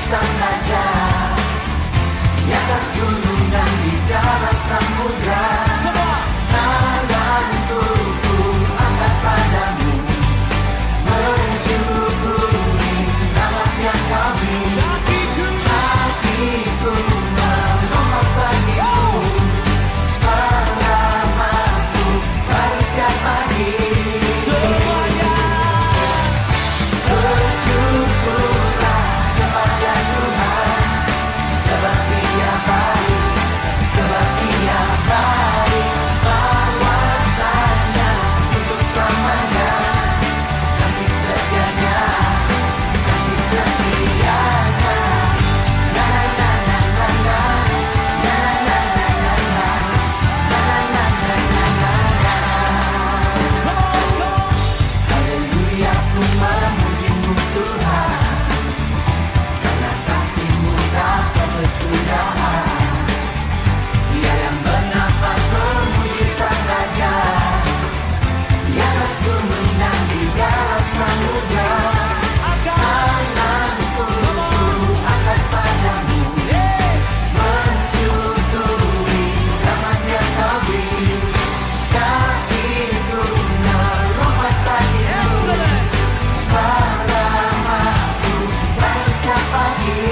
sang raja, di atas gunung dan di dalam samudra. Tanganku ku angkat padamu, mensyukuri rahmat yang kau beri. Hatiku melompat bagimu, selamatku baru setiap pagi. Bersyukurlah kepada Tuhan, sebab Dia baik, sebab Dia baik. Kuasanya untuk selamanya, kasih setianya, kasih setianya. La la la la la la, la la la la la, la la la la la la. Haleluya, ku memujimu Tuhan, karena kasih-Mu tak berkesudahan. Dia yang bernafas memuji sang raja, di atas gunung dan di dalam samudra. Tanganku angkat padamu, mensyukuri rahmat yang kau beri. Kakiku melompat bagimu, selamatku baru setiap pagi.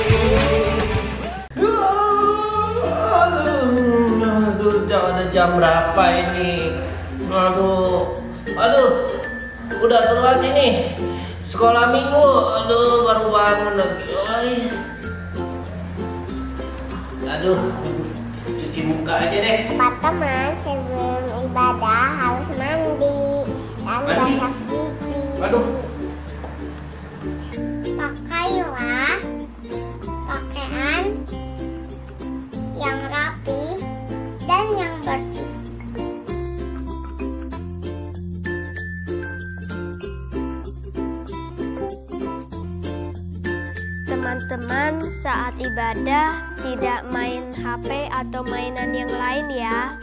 Aduh, udah jam berapa ini? Aduh, udah telat ini. Sekolah minggu, aduh baru bangun lagi. Aduh, cuci muka aja deh. Teman-teman, sebelum ibadah harus mandi dan Mandi? gosok gigi. Aduh, Pakailah pakaian yang rapi dan yang bersih. Teman-teman, saat ibadah tidak main HP atau mainan yang lain ya.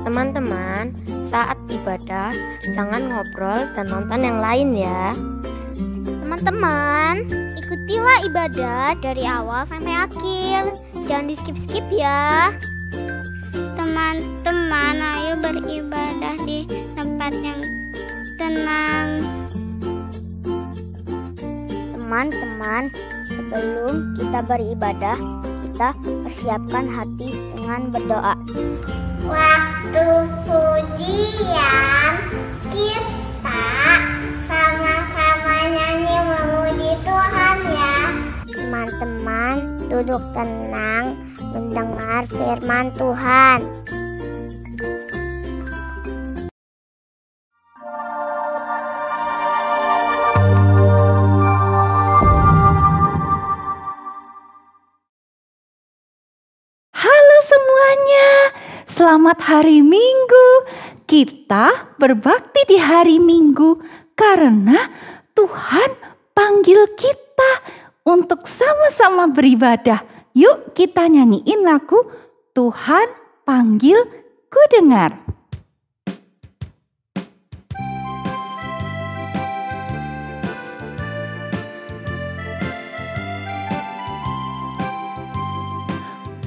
Teman-teman, saat ibadah jangan ngobrol dan nonton yang lain ya. Teman-teman, ikutilah ibadah dari awal sampai akhir. Jangan di-skip-skip ya. Teman-teman, ayo beribadah di tempat yang tenang. Teman-teman, sebelum kita beribadah, kita persiapkan hati dengan berdoa. Waktu pujian kita sama-sama nyanyi memuji Tuhan ya. Teman-teman, duduk tenang mendengar firman Tuhan. Halo semuanya, selamat hari Minggu. Kita berbakti di hari Minggu karena Tuhan panggil kita untuk sama-sama beribadah. Yuk kita nyanyiin lagu Tuhan Panggil Ku Dengar.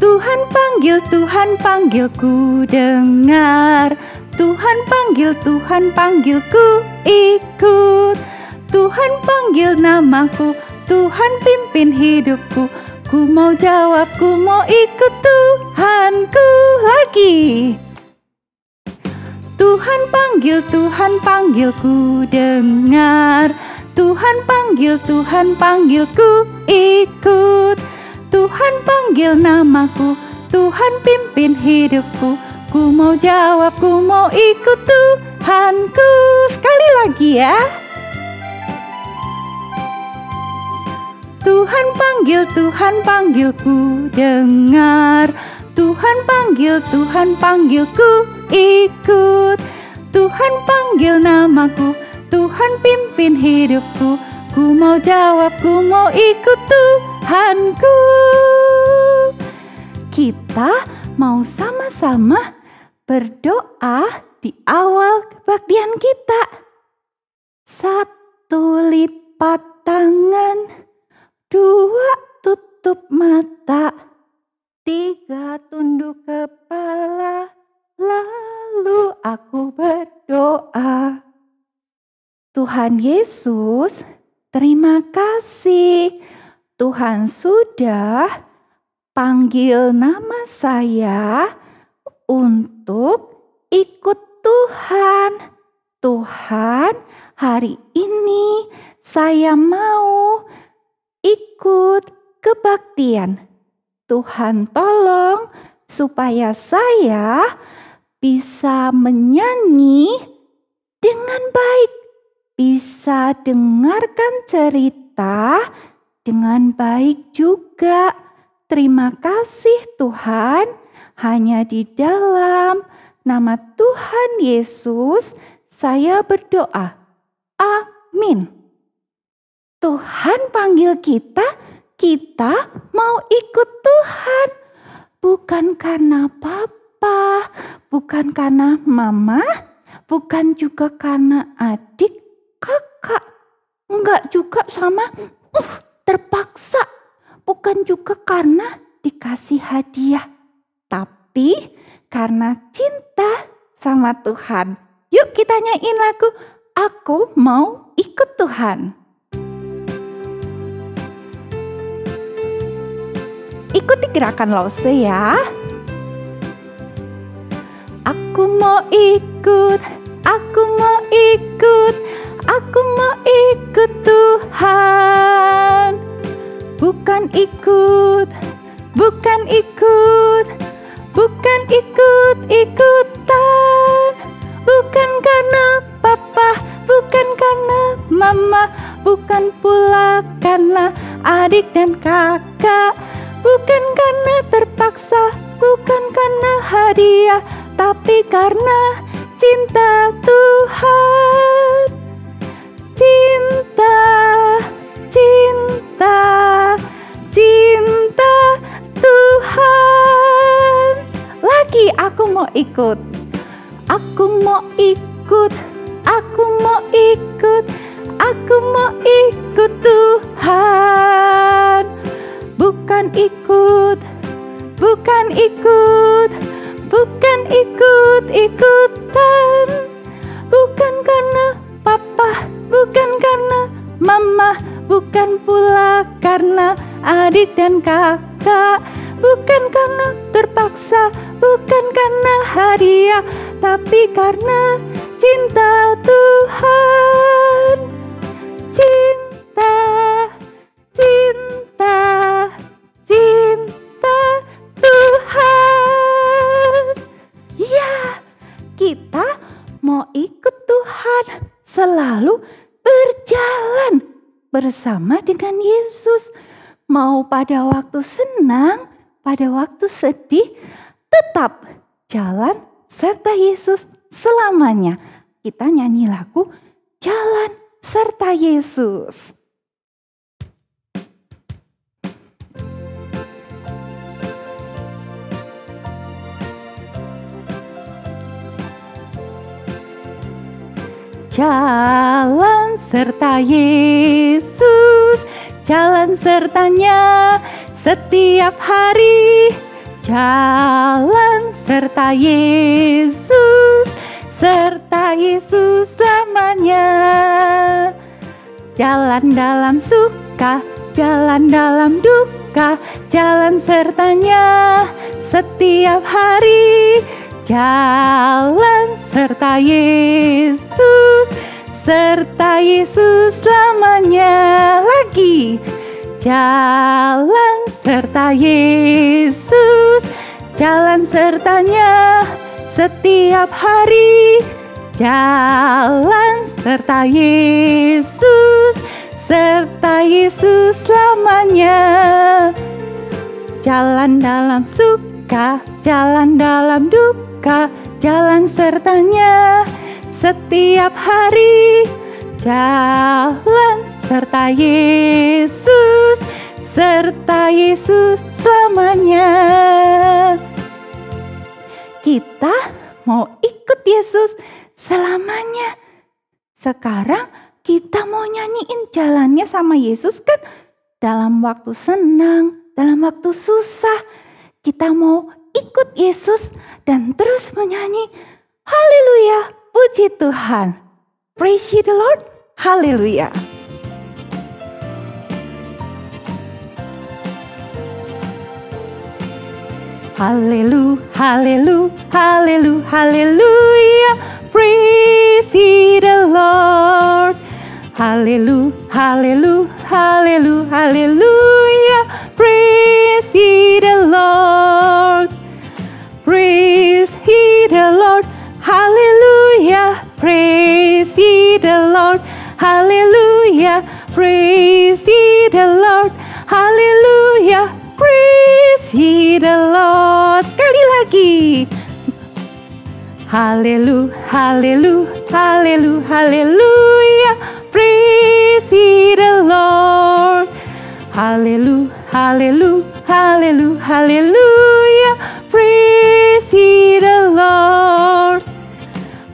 Tuhan panggil ku dengar. Tuhan panggil ku ikut. Tuhan panggil namaku, Tuhan pimpin hidupku. Ku mau jawab, ku mau ikut Tuhanku lagi. Tuhan panggil ku dengar. Tuhan panggil ku ikut. Tuhan panggil namaku, Tuhan pimpin hidupku. Ku mau jawab, ku mau ikut Tuhanku. Sekali lagi ya. Tuhan panggil ku dengar. Tuhan panggil ku ikut. Tuhan panggil namaku, Tuhan pimpin hidupku. Ku mau jawab, ku mau ikut Tuhanku. Kita mau sama-sama berdoa di awal kebaktian kita. 1 lipat tangan, 2 berdoa. Tuhan Yesus, terima kasih. Tuhan sudah panggil nama saya untuk ikut Tuhan. Tuhan, hari ini saya mau ikut kebaktian. Tuhan tolong supaya saya bisa menyanyi dengan baik, bisa dengarkan cerita dengan baik juga. Terima kasih Tuhan, hanya di dalam nama Tuhan Yesus saya berdoa. Amin. Tuhan panggil kita, kita mau ikut Tuhan. Bukan karena papa, bukan karena mama, bukan juga karena adik, kakak. Enggak juga sama terpaksa. Bukan juga karena dikasih hadiah. Tapi karena cinta sama Tuhan. Yuk kita nyanyiin lagu Aku Mau Ikut Tuhan. Ikuti gerakan Lause ya. Aku mau ikut, aku mau ikut, aku mau ikut Tuhan. Bukan ikut, bukan ikut, bukan ikut-ikutan. Bukan karena papa, bukan karena mama, bukan pula karena adik dan kakak. Bukan karena terpaksa, bukan karena hadiah, tapi karena cinta Tuhan. Cinta, cinta, cinta Tuhan. Lagi aku mau ikut. Aku mau ikut, aku mau ikut, aku mau ikut Tuhan. Bukan ikut, bukan ikut, bukan ikut-ikutan. Bukan karena papa, bukan karena mama, bukan pula karena adik dan kakak. Bukan karena terpaksa, bukan karena hadiah, tapi karena cinta Tuhan. Cinta, cinta, cinta Tuhan. Ya, kita mau ikut Tuhan, selalu berjalan bersama dengan Yesus. Mau pada waktu senang, pada waktu sedih, tetap jalan serta Yesus selamanya. Kita nyanyi lagu Jalan Serta Yesus. Jalan serta Yesus, jalan sertanya setiap hari. Jalan serta Yesus, serta Yesus selamanya. Jalan dalam suka, jalan dalam duka, jalan sertanya setiap hari. Jalan serta Yesus, serta Yesus selamanya. Lagi. Jalan serta Yesus, jalan sertanya setiap hari. Jalan serta Yesus, serta Yesus selamanya. Jalan dalam suka, jalan dalam duka, jalan sertanya setiap hari. Jalan serta Yesus, serta Yesus selamanya. Kita mau ikut Yesus selamanya. Sekarang kita mau nyanyiin jalannya sama Yesus kan. Dalam waktu senang, dalam waktu susah, kita mau ikut Yesus dan terus menyanyi haleluya, puji Tuhan. Praise ye the Lord. Haleluya. Haleluya, haleluya, haleluya, haleluya. Praise ye the Lord. Haleluya, haleluya, haleluya, haleluya. Praise ye the Lord. Praise ye the Lord. Haleluya. Praise ye the Lord. Haleluya. Praise ye the Lord. Haleluya. Praise ye the Lord. Sekali lagi. Haleluya, haleluya, haleluya, haleluya. Praise ye the Lord. Haleluya, haleluya, haleluya, haleluya. Praise ye the Lord.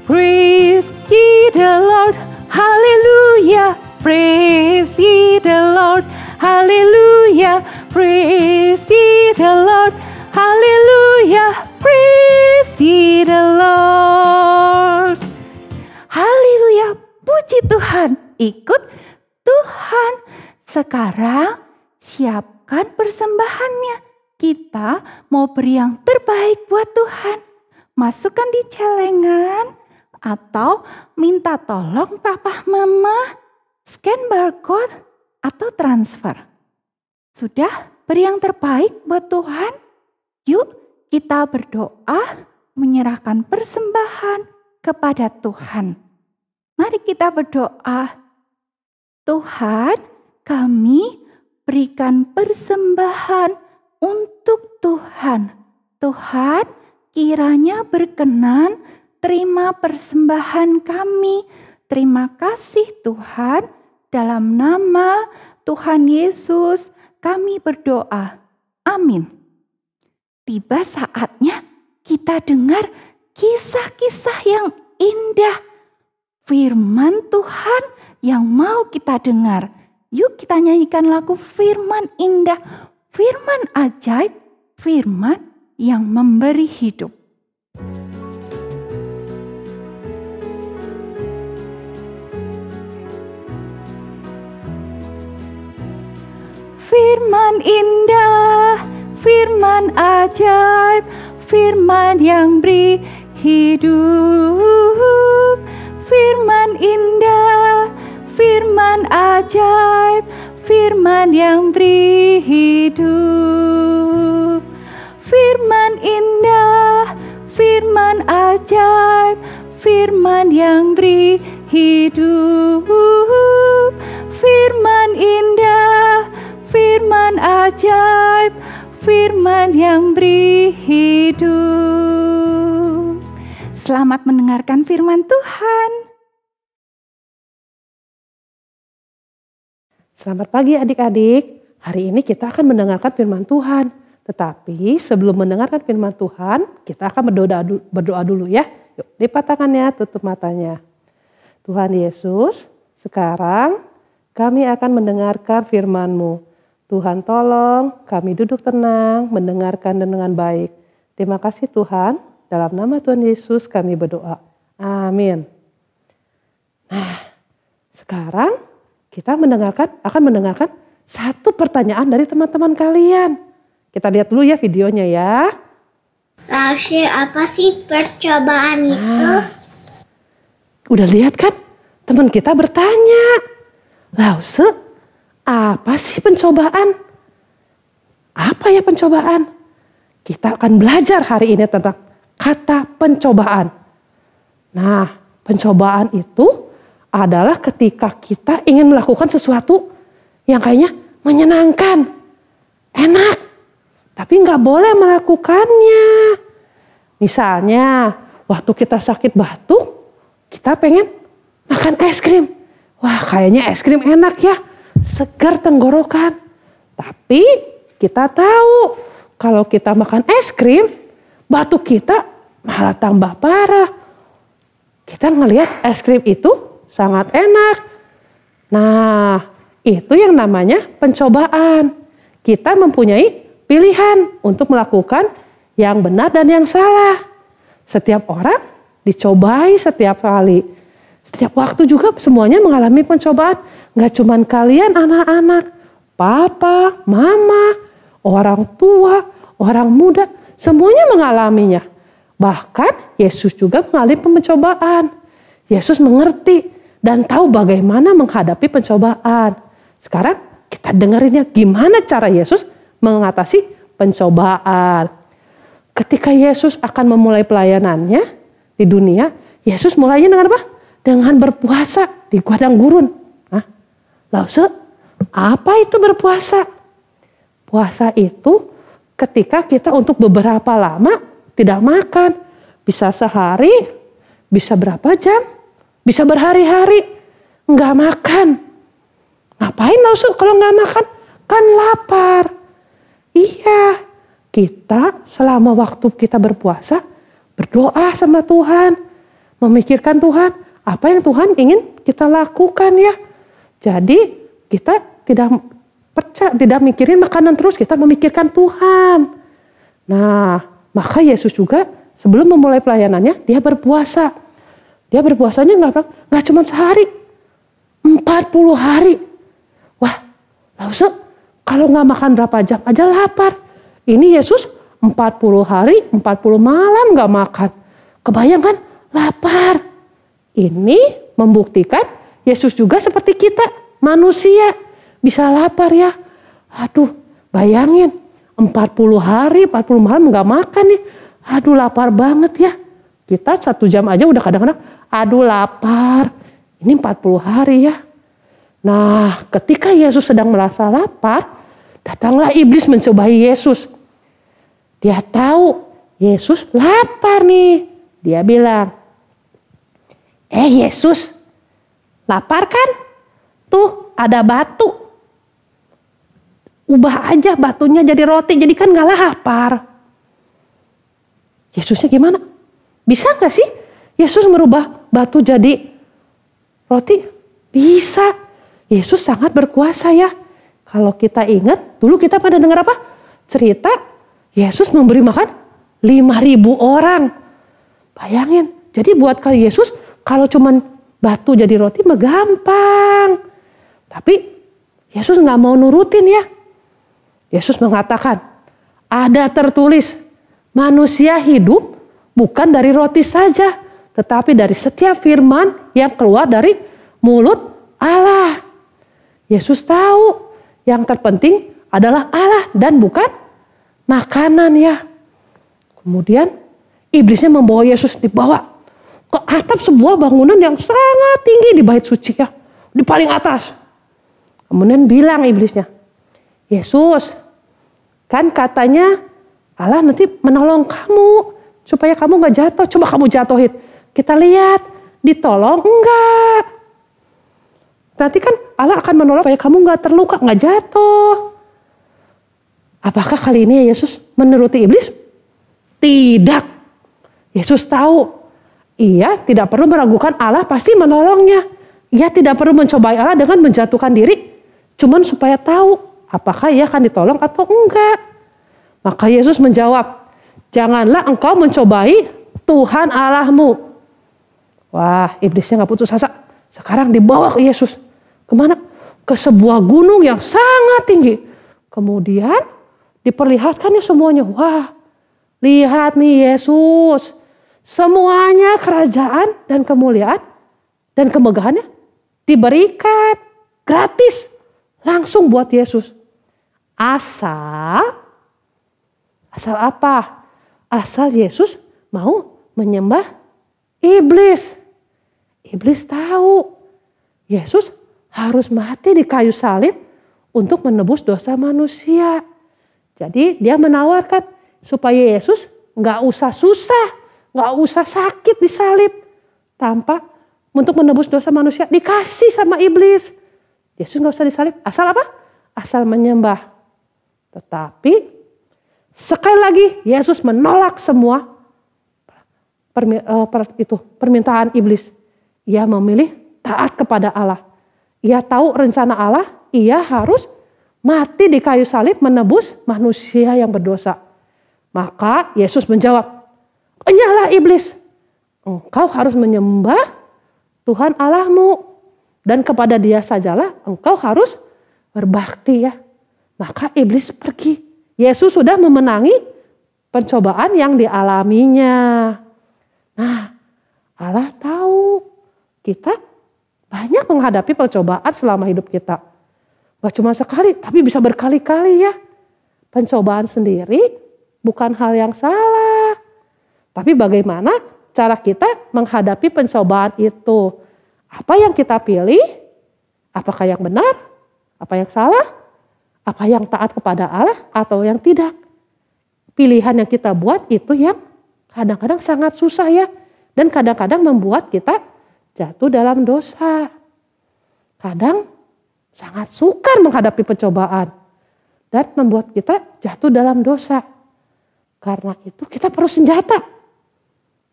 Praise ye the Lord. Haleluya. Praise ye the Lord. Haleluya. Praise ye the Lord. Haleluya. Praise ye the Lord. Haleluya. Puji Tuhan. Ikut Tuhan. Sekarang siapkan persembahannya. Kita mau beri yang terbaik buat Tuhan. Masukkan di celengan atau minta tolong papa mama scan barcode atau transfer. Sudah beri yang terbaik buat Tuhan? Yuk kita berdoa menyerahkan persembahan kepada Tuhan. Mari kita berdoa. Tuhan, kami berikan persembahan untuk Tuhan. Tuhan, kiranya berkenan terima persembahan kami. Terima kasih Tuhan. Dalam nama Tuhan Yesus kami berdoa. Amin. Tiba saatnya kita dengar kisah-kisah yang indah. Firman Tuhan yang mau kita dengar. Yuk kita nyanyikan lagu firman indah, firman ajaib, firman yang memberi hidup. Firman indah, firman ajaib, firman yang beri hidup. Firman indah, firman ajaib, firman yang beri hidup. Firman indah, firman ajaib, firman yang beri hidup. Firman indah, firman ajaib, firman yang beri hidup. Selamat mendengarkan firman Tuhan. Selamat pagi adik-adik. Hari ini kita akan mendengarkan firman Tuhan. Tetapi sebelum mendengarkan firman Tuhan, kita akan berdoa dulu ya. Yuk, lipat tangannya, tutup matanya. Tuhan Yesus, sekarang kami akan mendengarkan firman-Mu. Tuhan tolong kami duduk tenang, mendengarkan dengan baik. Terima kasih Tuhan, dalam nama Tuhan Yesus kami berdoa. Amin. Nah, sekarang kita akan mendengarkan satu pertanyaan dari teman-teman kalian. Kita lihat dulu ya videonya ya. Lalu apa sih percobaan itu? Udah lihat kan? Teman kita bertanya. Lalu apa sih pencobaan? Apa ya pencobaan? Kita akan belajar hari ini tentang kata pencobaan. Nah, pencobaan itu adalah ketika kita ingin melakukan sesuatu yang kayaknya menyenangkan, enak, tapi nggak boleh melakukannya. Misalnya, waktu kita sakit batuk, kita pengen makan es krim. Wah, kayaknya es krim enak ya, segar tenggorokan. Tapi kita tahu kalau kita makan es krim, batuk kita malah tambah parah. Kita ngelihat es krim itu sangat enak. Nah, itu yang namanya pencobaan. Kita mempunyai pilihan untuk melakukan yang benar dan yang salah. Setiap orang dicobai setiap kali. Setiap waktu juga semuanya mengalami pencobaan. Gak cuman kalian anak-anak, papa, mama, orang tua, orang muda, semuanya mengalaminya. Bahkan Yesus juga mengalami pencobaan. Yesus mengerti dan tahu bagaimana menghadapi pencobaan. Sekarang kita dengerinnya gimana cara Yesus mengatasi pencobaan. Ketika Yesus akan memulai pelayanannya di dunia, Yesus mulainya dengan apa? Dengan berpuasa di padang gurun. Lalu apa itu berpuasa? Puasa itu ketika kita untuk beberapa lama tidak makan. Bisa sehari, bisa berapa jam, bisa berhari-hari nggak makan. Ngapain lalu kalau nggak makan? Kan lapar. Iya, kita selama waktu kita berpuasa berdoa sama Tuhan, memikirkan Tuhan, apa yang Tuhan ingin kita lakukan ya. Jadi kita tidak mikirin makanan terus, kita memikirkan Tuhan. Nah, maka Yesus juga sebelum memulai pelayanannya, dia berpuasa. Dia berpuasanya nggak cuma sehari, 40 hari. Wah, lalu kalau nggak makan berapa jam aja lapar. Ini Yesus 40 hari, 40 malam nggak makan. Kebayang kan? Lapar. Ini membuktikan Yesus juga seperti kita, manusia. Bisa lapar ya. Aduh, bayangin. 40 hari, 40 malam nggak makan nih. Aduh, lapar banget ya. Kita 1 jam aja udah kadang-kadang, aduh lapar. Ini 40 hari ya. Nah, ketika Yesus sedang merasa lapar, datanglah iblis mencobai Yesus. Dia tahu Yesus lapar nih. Dia bilang, Yesus, lapar kan? Tuh ada batu. Ubah aja batunya jadi roti, jadi kan gak lapar. Yesusnya gimana? Bisa gak sih Yesus merubah batu jadi roti? Bisa. Yesus sangat berkuasa ya. Kalau kita ingat, dulu kita pada dengar apa? Cerita Yesus memberi makan 5.000 orang. Bayangin, jadi buat kali Yesus kalau cuman batu jadi roti mah gampang. Tapi Yesus gak mau nurutin ya. Yesus mengatakan, ada tertulis, manusia hidup bukan dari roti saja, tetapi dari setiap firman yang keluar dari mulut Allah. Yesus tahu yang terpenting adalah Allah dan bukan makanan ya. Kemudian iblisnya membawa Yesus dibawa ke atap sebuah bangunan yang sangat tinggi di bait suci ya. Di paling atas. Kemudian bilang iblisnya, Yesus, kan katanya Allah nanti menolong kamu supaya kamu gak jatuh. Coba kamu jatuhin. Kita lihat, ditolong enggak? Nanti kan Allah akan menolong supaya kamu gak terluka, gak jatuh. Apakah kali ini Yesus menuruti iblis? Tidak. Yesus tahu, ia tidak perlu meragukan Allah pasti menolongnya. Ia tidak perlu mencobai Allah dengan menjatuhkan diri. Cuman supaya tahu apakah ia akan ditolong atau enggak. Maka Yesus menjawab, janganlah engkau mencobai Tuhan Allahmu. Wah, iblisnya gak putus asa. Sekarang dibawa ke Yesus. Kemana? Ke sebuah gunung yang sangat tinggi. Kemudian diperlihatkannya semuanya. Wah, lihat nih Yesus. Semuanya kerajaan dan kemuliaan dan kemegahannya diberikan gratis. Langsung buat Yesus. Asal apa? Asal Yesus mau menyembah iblis. Iblis tahu Yesus harus mati di kayu salib untuk menebus dosa manusia. Jadi dia menawarkan supaya Yesus gak usah susah, gak usah sakit disalib. Tanpa untuk menebus dosa manusia dikasih sama iblis. Yesus gak usah disalib. Asal apa? Asal menyembah. Tetapi sekali lagi Yesus menolak semua permintaan iblis. Ia memilih taat kepada Allah. Ia tahu rencana Allah. Ia harus mati di kayu salib menebus manusia yang berdosa. Maka Yesus menjawab, enyahlah iblis. engkau harus menyembah Tuhan Allahmu. Dan kepada Dia sajalah engkau harus berbakti ya. Maka iblis pergi. Yesus sudah memenangi pencobaan yang dialaminya. Nah, Allah tahu kita banyak menghadapi pencobaan selama hidup kita. Gak cuma sekali, tapi bisa berkali-kali ya. Pencobaan sendiri bukan hal yang salah. Tapi bagaimana cara kita menghadapi pencobaan itu? Apa yang kita pilih? Apakah yang benar? Apa yang salah? Apa yang taat kepada Allah atau yang tidak? Pilihan yang kita buat itu yang kadang-kadang sangat susah ya. Dan kadang-kadang membuat kita jatuh dalam dosa. Kadang sangat sukar menghadapi pencobaan. Dan membuat kita jatuh dalam dosa. Karena itu kita perlu senjata.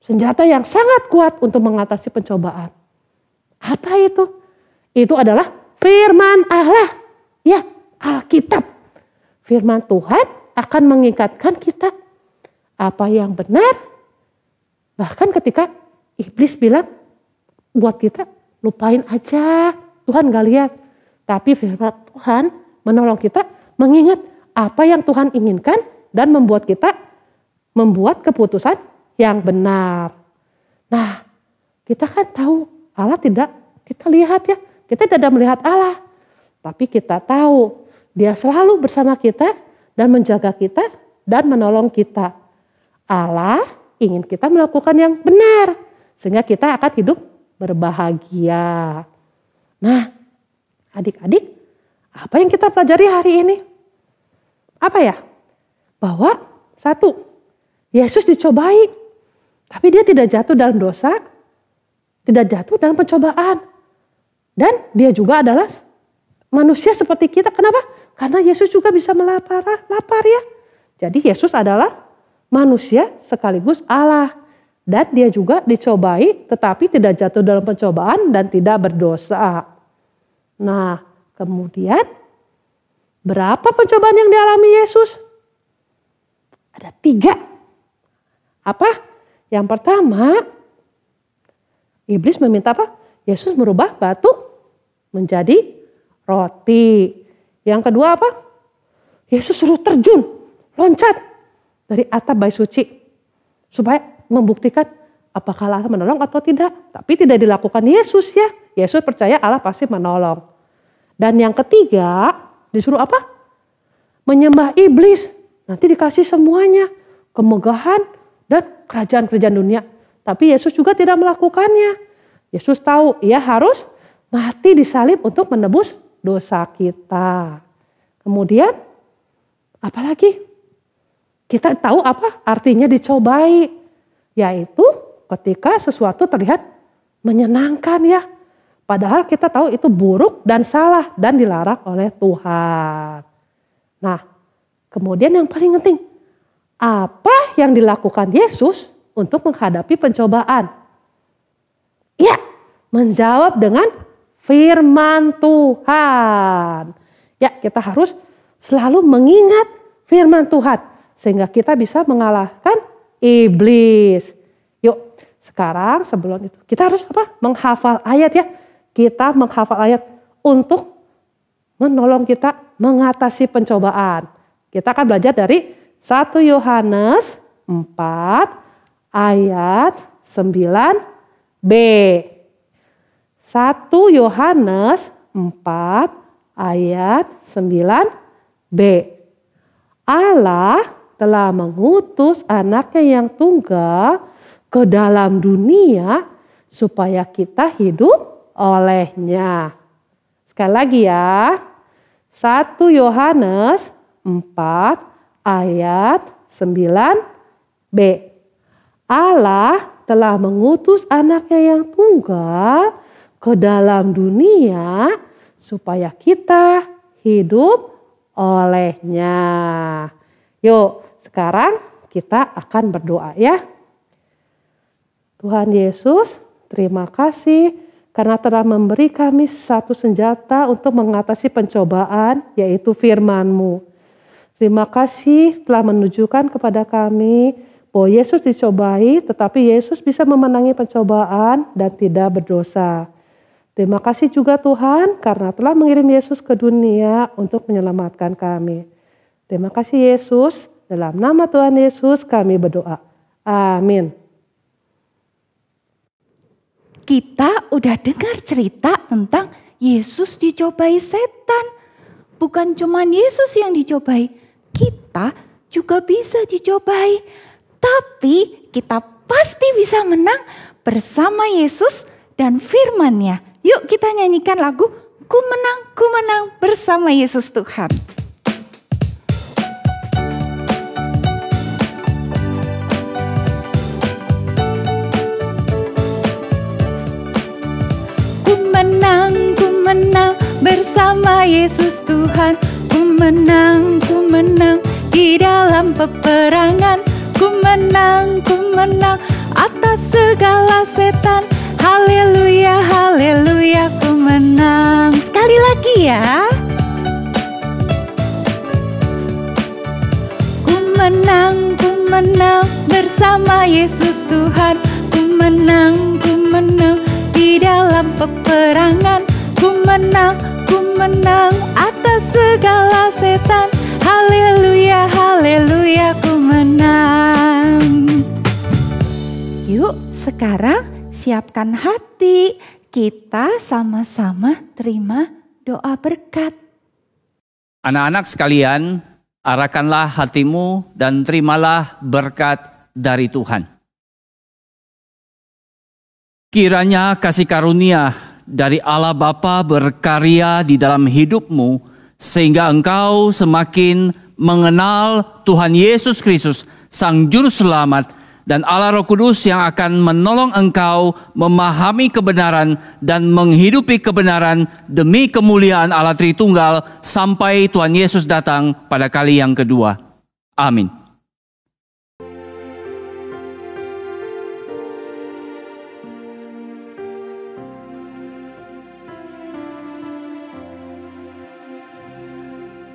Senjata yang sangat kuat untuk mengatasi pencobaan. Apa itu? Itu adalah firman Allah. Ya, Alkitab. Firman Tuhan akan mengingatkan kita apa yang benar. Bahkan ketika iblis bilang buat kita lupain aja. Tuhan gak lihat. Tapi firman Tuhan menolong kita mengingat apa yang Tuhan inginkan dan membuat kita membuat keputusan yang benar. Nah, kita kan tahu Allah tidak kita lihat ya. Kita tidak melihat Allah. Tapi kita tahu Dia selalu bersama kita dan menjaga kita dan menolong kita. Allah ingin kita melakukan yang benar. Sehingga kita akan hidup berbahagia. Nah, adik-adik, apa yang kita pelajari hari ini? Apa ya? Bahwa satu, Yesus dicobai. Tapi Dia tidak jatuh dalam dosa. Tidak jatuh dalam pencobaan. Dan Dia juga adalah manusia seperti kita. Kenapa? Karena Yesus juga bisa lapar ya. Jadi Yesus adalah manusia sekaligus Allah. Dan Dia juga dicobai tetapi tidak jatuh dalam pencobaan dan tidak berdosa. Nah, kemudian berapa pencobaan yang dialami Yesus? Ada 3. Apa? Yang pertama, iblis meminta apa? Yesus merubah batu menjadi roti. Yang kedua apa? Yesus suruh terjun, loncat dari atap bait suci. Supaya membuktikan apakah Allah menolong atau tidak. Tapi tidak dilakukan Yesus ya. Yesus percaya Allah pasti menolong. Dan yang ketiga, disuruh apa? Menyembah iblis. Nanti dikasih semuanya. Kemegahan dan kerajaan-kerajaan dunia. Tapi Yesus juga tidak melakukannya. Yesus tahu Ia harus mati disalib untuk menebus dosa kita. Kemudian apalagi? Kita tahu apa artinya dicobai. Yaitu ketika sesuatu terlihat menyenangkan ya. Padahal kita tahu itu buruk dan salah dan dilarang oleh Tuhan. Nah, kemudian yang paling penting, apa yang dilakukan Yesus untuk menghadapi pencobaan? Ya, menjawab dengan firman Tuhan. Ya, kita harus selalu mengingat firman Tuhan. Sehingga kita bisa mengalahkan iblis. Yuk, sekarang sebelum itu kita harus apa? Menghafal ayat ya. Kita menghafal ayat untuk menolong kita mengatasi pencobaan. Kita akan belajar dari 1 Yohanes 4 ayat 9b. 1 Yohanes 4 ayat 9b. Allah telah mengutus anaknya yang tunggal ke dalam dunia supaya kita hidup olehnya. Sekali lagi ya. 1 Yohanes 4 ayat 9b. Allah telah mengutus anaknya yang tunggal ke dalam dunia supaya kita hidup olehnya. Yuk, sekarang kita akan berdoa ya. Tuhan Yesus, terima kasih karena telah memberi kami satu senjata untuk mengatasi pencobaan, yaitu firman-Mu. Terima kasih telah menunjukkan kepada kami bahwa Yesus dicobai, tetapi Yesus bisa memenangi pencobaan dan tidak berdosa. Terima kasih juga Tuhan karena telah mengirim Yesus ke dunia untuk menyelamatkan kami. Terima kasih Yesus, dalam nama Tuhan Yesus kami berdoa. Amin. Kita udah dengar cerita tentang Yesus dicobai setan. Bukan cuma Yesus yang dicobai, kita juga bisa dicobai. Tapi kita pasti bisa menang bersama Yesus dan firman-Nya. Yuk kita nyanyikan lagu Ku menang bersama Yesus Tuhan. Ku menang bersama Yesus Tuhan. Ku menang di dalam peperangan. Ku menang atas segala setan. Haleluya, haleluya, ku menang. Sekali lagi ya. Ku menang bersama Yesus Tuhan. Ku menang di dalam peperangan. Ku menang atas segala setan. Haleluya, haleluya, ku menang. Yuk sekarang siapkan hati, kita sama-sama terima doa berkat. Anak-anak sekalian, arahkanlah hatimu dan terimalah berkat dari Tuhan. Kiranya kasih karunia dari Allah Bapa berkarya di dalam hidupmu, sehingga engkau semakin mengenal Tuhan Yesus Kristus, Sang Juru Selamat, dan Allah Roh Kudus yang akan menolong engkau memahami kebenaran dan menghidupi kebenaran demi kemuliaan Allah Tritunggal sampai Tuhan Yesus datang pada kali yang kedua. Amin.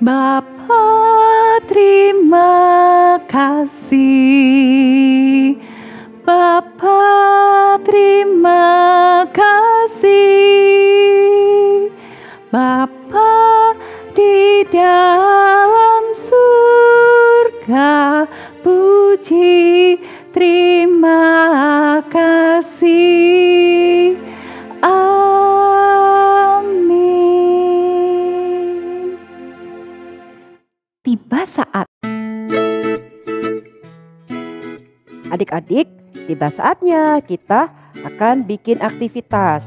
sisters. Bapa, terima kasih. Bapa, terima kasih. Bapa di dalam surga, puji terima kasih. Amin. Tiba saat adik-adik, tiba saatnya kita akan bikin aktivitas.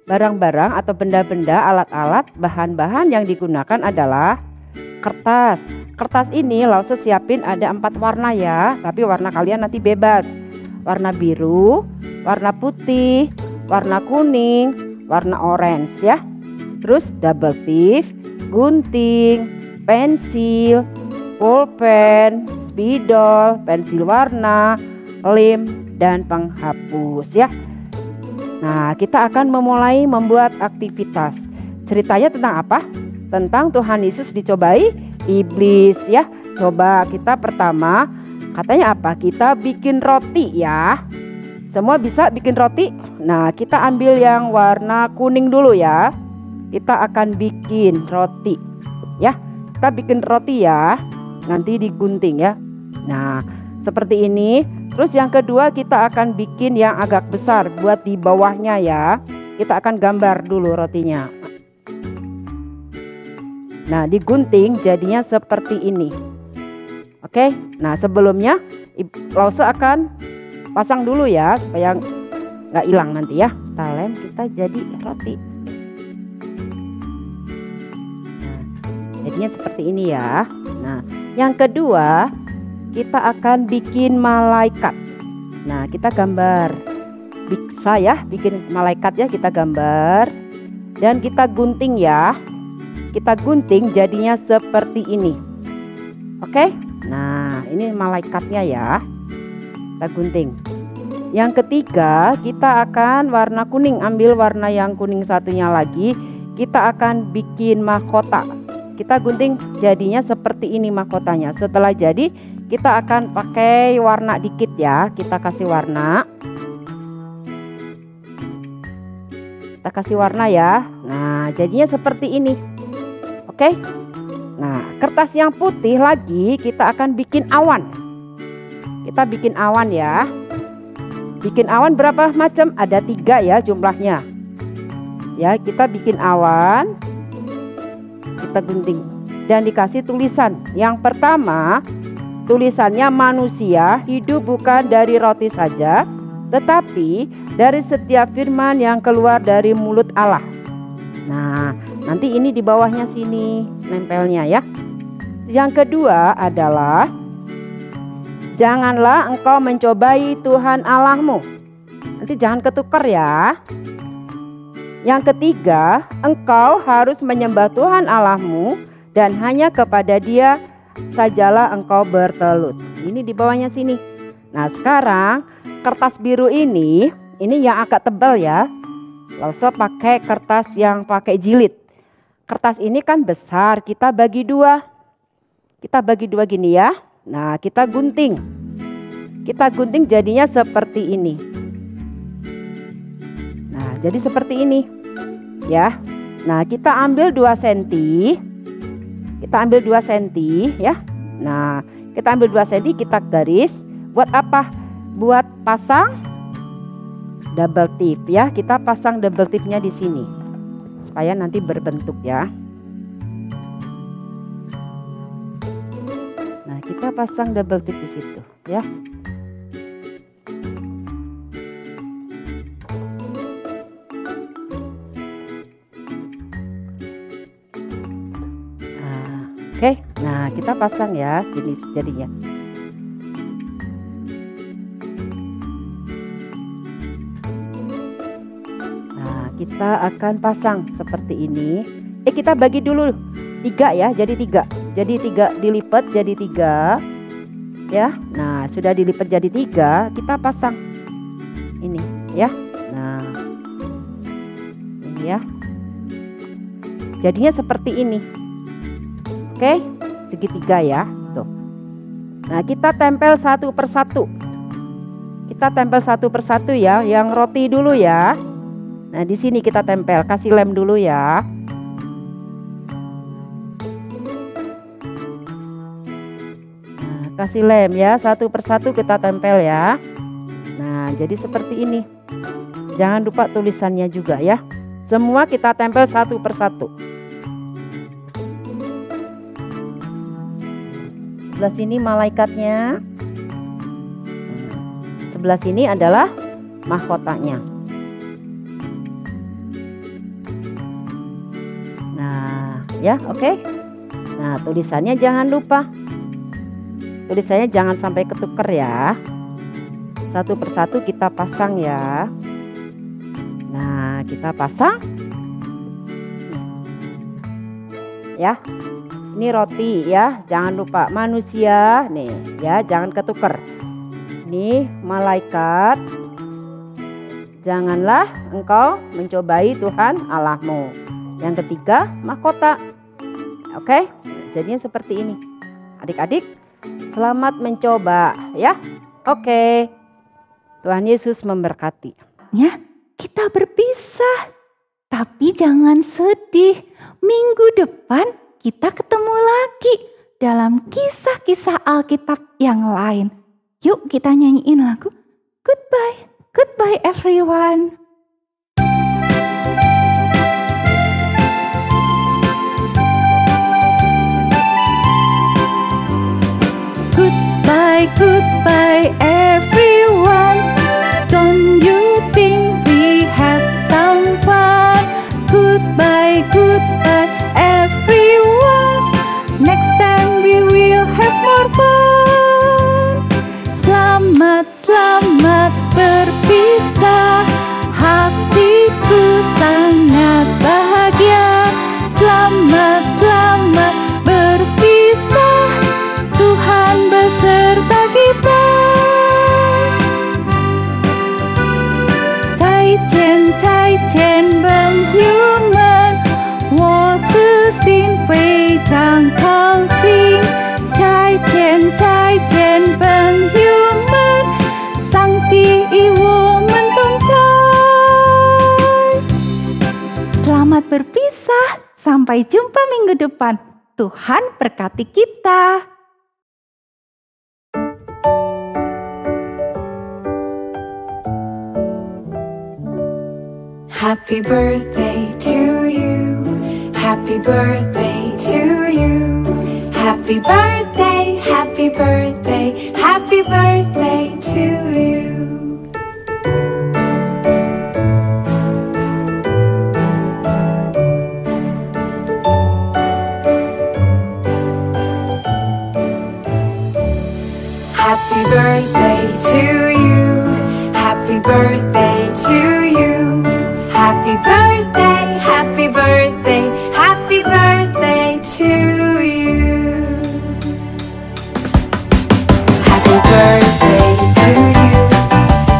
Barang-barang atau benda-benda, alat-alat, bahan-bahan yang digunakan adalah kertas. Kertas ini Lause siapin ada 4 warna ya, tapi warna kalian nanti bebas. Warna biru, warna putih, warna kuning, warna orange ya. Terus double tip, gunting, pensil, pulpen, spidol, pensil warna, lem, dan penghapus ya. Nah, kita akan memulai membuat aktivitas. Ceritanya tentang apa? Tentang Tuhan Yesus dicobai iblis ya. Coba kita pertama, katanya apa? Kita bikin roti ya. Semua bisa bikin roti? Nah, kita ambil yang warna kuning dulu ya. Kita akan bikin roti ya. Kita bikin roti ya. Nanti digunting ya. Nah, seperti ini. Terus yang kedua kita akan bikin yang agak besar buat di bawahnya ya. Kita akan gambar dulu rotinya. Nah, digunting jadinya seperti ini. Oke, nah sebelumnya Lause akan pasang dulu ya supaya nggak hilang nanti ya. Kita lem, kita jadi roti. Nah, jadinya seperti ini ya. Nah, yang kedua kita akan bikin malaikat. Nah, kita gambar. Bisa ya, bikin malaikat ya, kita gambar. Dan kita gunting ya. Kita gunting jadinya seperti ini. Oke? Nah, ini malaikatnya ya. Kita gunting. Yang ketiga, kita akan warna kuning. Ambil warna yang kuning satunya lagi. Kita akan bikin mahkota. Kita gunting jadinya seperti ini mahkotanya. Setelah jadi, kita akan pakai warna dikit ya. Kita kasih warna. Kita kasih warna ya. Nah, jadinya seperti ini. Oke. Nah, kertas yang putih lagi kita akan bikin awan. Kita bikin awan ya. Bikin awan berapa macam? Ada 3 ya jumlahnya. Ya, kita bikin awan. Kita gunting dan dikasih tulisan. Yang pertama, tulisannya manusia hidup bukan dari roti saja, tetapi dari setiap firman yang keluar dari mulut Allah. Nah, nanti ini di bawahnya sini nempelnya ya. Yang kedua adalah janganlah engkau mencobai Tuhan Allahmu. Nanti jangan ketukar ya. Yang ketiga, engkau harus menyembah Tuhan Allahmu dan hanya kepada Dia sajalah engkau bertelut. Ini di bawahnya sini. Nah, sekarang kertas biru ini yang agak tebal ya. Lalu pakai kertas yang pakai jilid. Kertas ini kan besar, kita bagi 2. Kita bagi 2 gini ya. Nah, kita gunting. Kita gunting jadinya seperti ini. Nah, jadi seperti ini. Ya. Nah, kita ambil 2 cm. Kita ambil 2 cm ya. Nah, kita ambil 2 cm, kita garis. Buat apa? Buat pasang double tip ya. Kita pasang double tipnya di sini. Supaya nanti berbentuk ya. Nah, kita pasang double tip di situ ya. Oke, nah kita pasang ya, gini jadinya. Nah, kita akan pasang seperti ini. Kita bagi dulu 3 ya, jadi 3. Jadi 3 dilipat jadi 3. Ya, nah sudah dilipat jadi 3, kita pasang ini ya. Nah, ini ya. Jadinya seperti ini. Oke, segitiga ya, tuh. Nah, kita tempel 1 per 1. Kita tempel 1 per 1 ya, yang roti dulu ya. Nah, di sini kita tempel, kasih lem dulu ya. Nah, kasih lem ya, 1 per 1 kita tempel ya. Nah, jadi seperti ini. Jangan lupa tulisannya juga ya. Semua kita tempel 1 per 1. Sebelah sini malaikatnya, sebelah sini adalah mahkotanya. Nah ya, oke. Nah, tulisannya jangan lupa, tulisannya jangan sampai ketuker ya. 1 per 1 kita pasang ya. Nah, kita pasang ya. Ini roti ya, jangan lupa manusia nih ya, jangan ketuker. Ini malaikat. Janganlah engkau mencobai Tuhan Allahmu. Yang ketiga, mahkota. Oke, jadinya seperti ini. Adik-adik, selamat mencoba ya. Oke. Tuhan Yesus memberkati. Ya, kita berpisah. Tapi jangan sedih. Minggu depan kita ketemu lagi dalam kisah-kisah Alkitab yang lain. Yuk kita nyanyiin lagu Goodbye, Goodbye everyone. Goodbye, goodbye everyone. Don't you think we had some fun? Goodbye, goodbye everyone. Next time we will have more fun. Selamat, selamat berpisah. Selamat berpisah. Sampai jumpa minggu depan. Tuhan berkati kita. Happy birthday to you. Happy birthday to you. Happy birthday, happy birthday, happy birthday to you. Happy birthday to you. Happy birthday to you. Happy birthday, happy birthday, happy birthday to you. Happy birthday to you.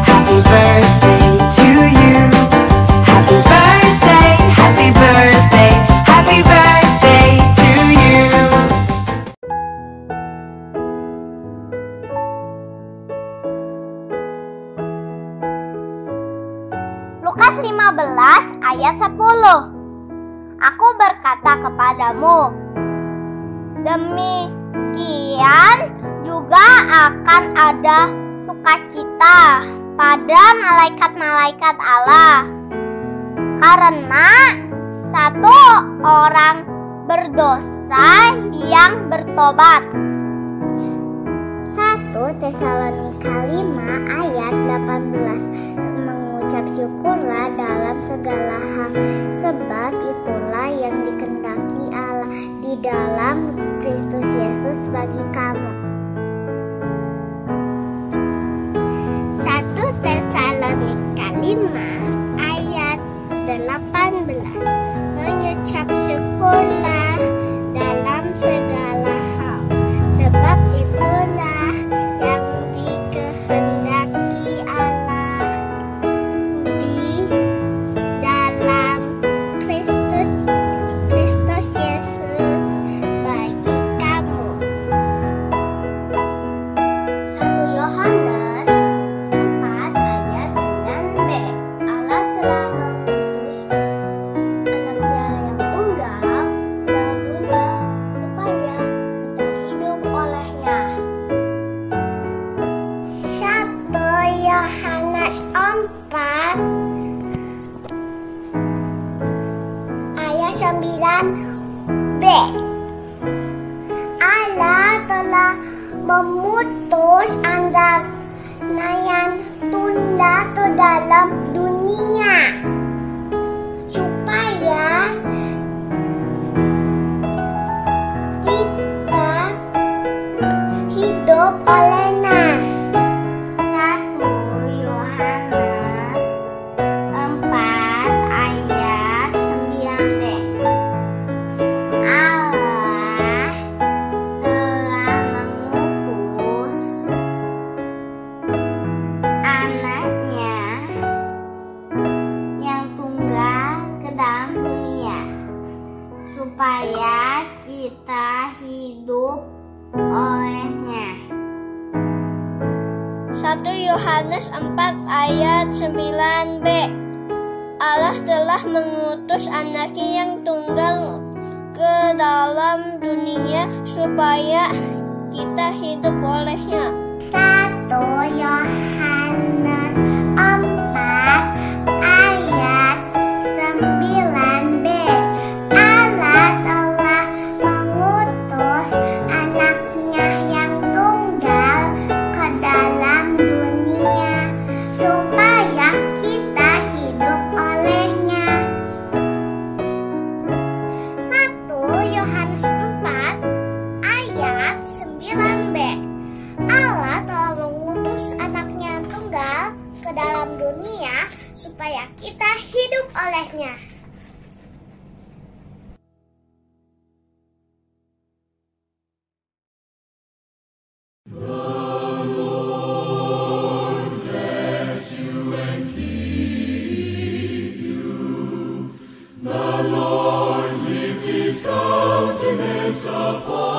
Happy birthday to you. Happy birthday, happy birthday, happy birthday to you. Lukas 15 ayat 10. Aku berkata kepadamu, demikian juga akan ada sukacita pada malaikat-malaikat Allah, karena satu orang berdosa yang bertobat. 1 Tesalonika 5 ayat 18. Mengucap syukurlah dalam segala hal, sebab itulah yang dikehendaki Allah di dalam Kristus Yesus bagi kamu. 1 Tesalonika 5 ayat 18. Mengucap syukurlah dalam segala hal, sebab itulah yang dikehendaki Allah di dalam Kristus Yesus bagi kamu. 1 Yohanes 4 ayat 9b. Allah telah mengutus anaknya yang tunggal dalam dunia supaya kita hidup olehnya. 1 Yohanes 4 ayat 9b. Allah telah memutus anaknya yang tunggal ke dalam dunia supaya kita hidup olehnya. 1 Yohanes 4 ayat 9b. Allah telah mengutus anaknya yang tunggal ke dalam dunia supaya kita hidup olehnya. 1 Yohanes 4 ayat 9b. Allah telah mengutus anaknya yang tunggal ke dalam dunia supaya kita hidup olehnya. 1 Yohanes 4 ayat 9b. Allah telah mengutus anaknya yang tunggal ke dalam dunia supaya kita hidup olehnya. 1 Yohanes 4 ayat 9b. Allah telah mengutus anaknya yang tunggal ke dalam dunia supaya kita hidup olehnya. The Lord lift his countenance upon